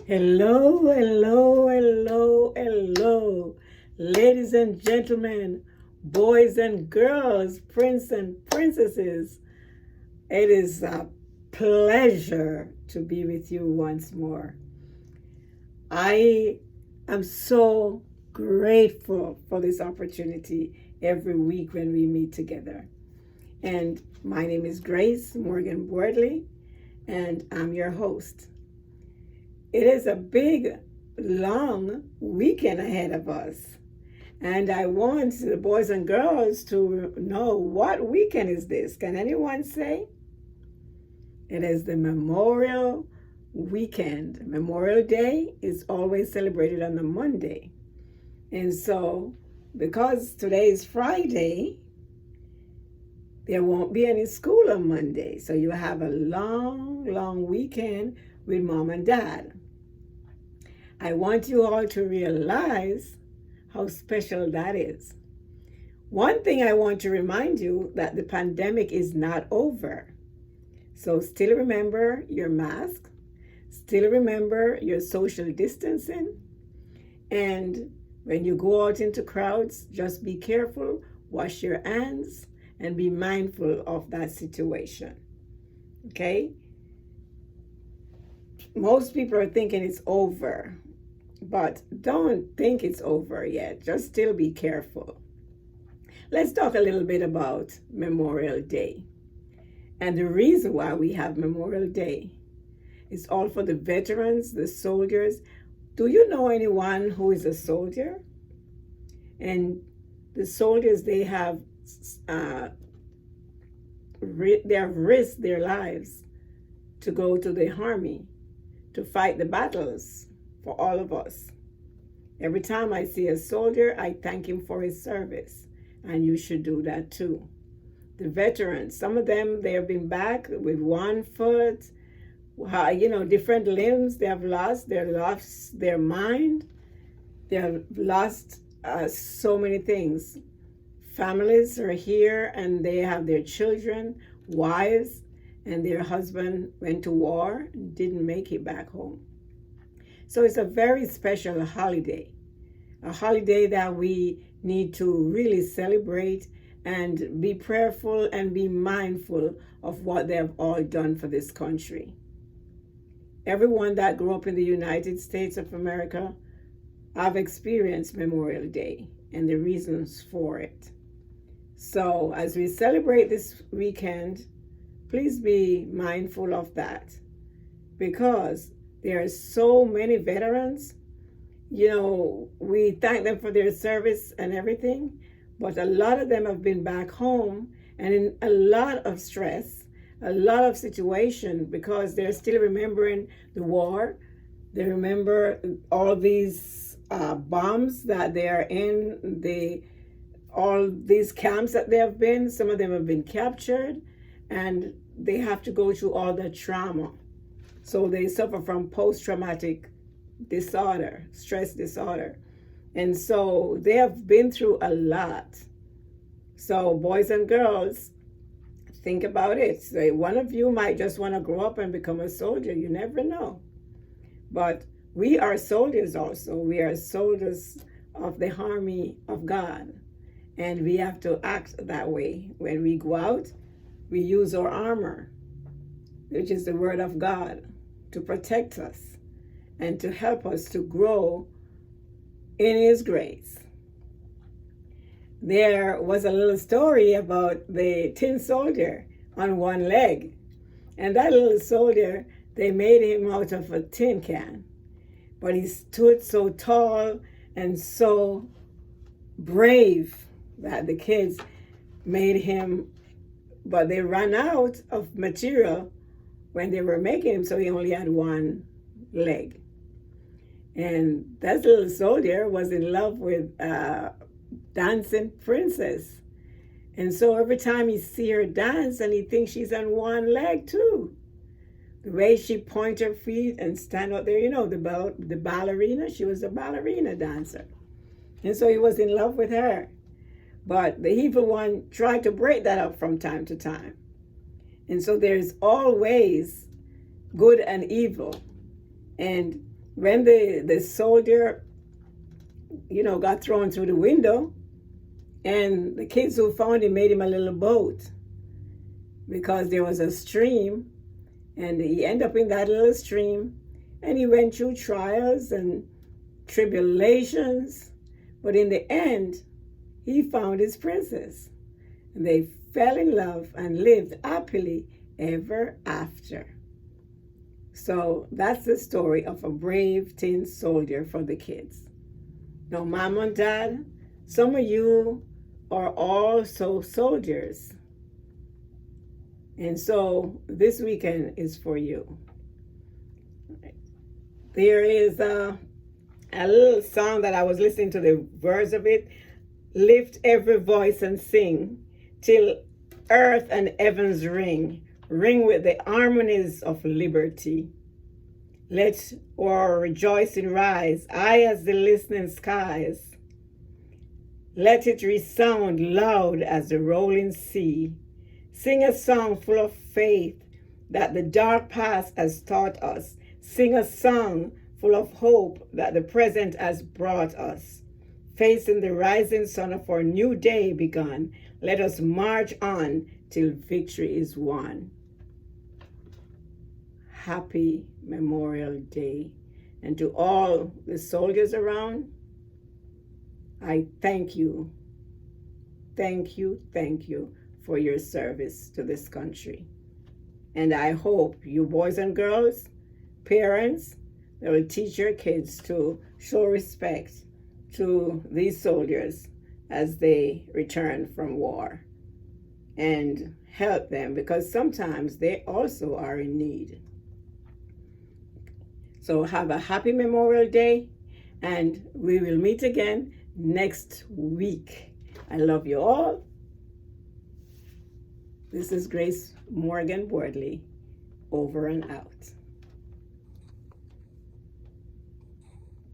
Hello, hello, hello, hello, ladies and gentlemen, boys and girls, prince and princesses. It is a pleasure to be with you once more. I am so grateful for this opportunity every week when we meet together. And my name is Grace Morgan Bordley, and I'm your host. It is a big, long weekend ahead of us. And I want the boys and girls to know, what weekend is this? Can anyone say? It is the Memorial Weekend. Memorial Day is always celebrated on the Monday. And so, because today is Friday, there won't be any school on Monday. So you have a long, long weekend with mom and dad. I want you all to realize how special that is. One thing I want to remind you, that the pandemic is not over. So still remember your mask, still remember your social distancing, and when you go out into crowds, just be careful, wash your hands, and be mindful of that situation. Okay? Most people are thinking it's over. But don't think it's over yet. Just still be careful. Let's talk a little bit about Memorial Day. And the reason why we have Memorial Day is all for the veterans, the soldiers. Do you know anyone who is a soldier? And the soldiers, they have risked their lives to go to the army, to fight the battles for all of us. Every time I see a soldier, I thank him for his service, and you should do that too. The veterans, some of them, they have been back with one foot, different limbs they have lost. They have lost their mind. They have lost so many things. Families are here, and they have their children, wives, and their husband went to war and didn't make it back home. So it's a very special holiday, a holiday that we need to really celebrate and be prayerful and be mindful of what they have all done for this country. Everyone that grew up in the United States of America, I've experienced Memorial Day and the reasons for it. So as we celebrate this weekend, please be mindful of that, because there are so many veterans. We thank them for their service and everything, but a lot of them have been back home and in a lot of stress, a lot of situation, because they're still remembering the war. They remember all these bombs that they are in, all these camps that they have been. Some of them have been captured, and they have to go through all the trauma. So they suffer from post-traumatic disorder, stress disorder. And so they have been through a lot. So boys and girls, think about it. So one of you might just want to grow up and become a soldier. You never know. But we are soldiers also. We are soldiers of the army of God. And we have to act that way. When we go out, we use our armor, which is the word of God, to protect us and to help us to grow in His grace. There was a little story about the tin soldier on one leg. And that little soldier, they made him out of a tin can. But he stood so tall and so brave that the kids made him, but they ran out of material when they were making him, so he only had one leg. And that little soldier was in love with a dancing princess. And so every time he see her dance, and he thinks she's on one leg too. The way she point her feet and stand out there, the ballerina, she was a ballerina dancer. And so he was in love with her. But the evil one tried to break that up from time to time. And so there's always good and evil. And when the soldier, got thrown through the window, and the kids who found him made him a little boat because there was a stream, and he ended up in that little stream, and he went through trials and tribulations, but in the end, he found his princess, and they fell in love and lived happily ever after. So that's the story of a brave tin soldier for the kids. Now, Mom and Dad, some of you are also soldiers. And so this weekend is for you. There is a little song that I was listening to the words of it. Lift every voice and sing till earth and heavens ring. Ring with the harmonies of liberty. Let our rejoicing rise, high as the listening skies. Let it resound loud as the rolling sea. Sing a song full of faith that the dark past has taught us. Sing a song full of hope that the present has brought us. Facing the rising sun of our new day begun, let us march on till victory is won. Happy Memorial Day. And to all the soldiers around, I thank you. Thank you, thank you for your service to this country. And I hope you boys and girls, parents, that will teach your kids to show respect to these soldiers as they return from war and help them, because sometimes they also are in need. So have a happy Memorial Day, and we will meet again next week. I love you all. This is Grace Morgan Wardley, over and out.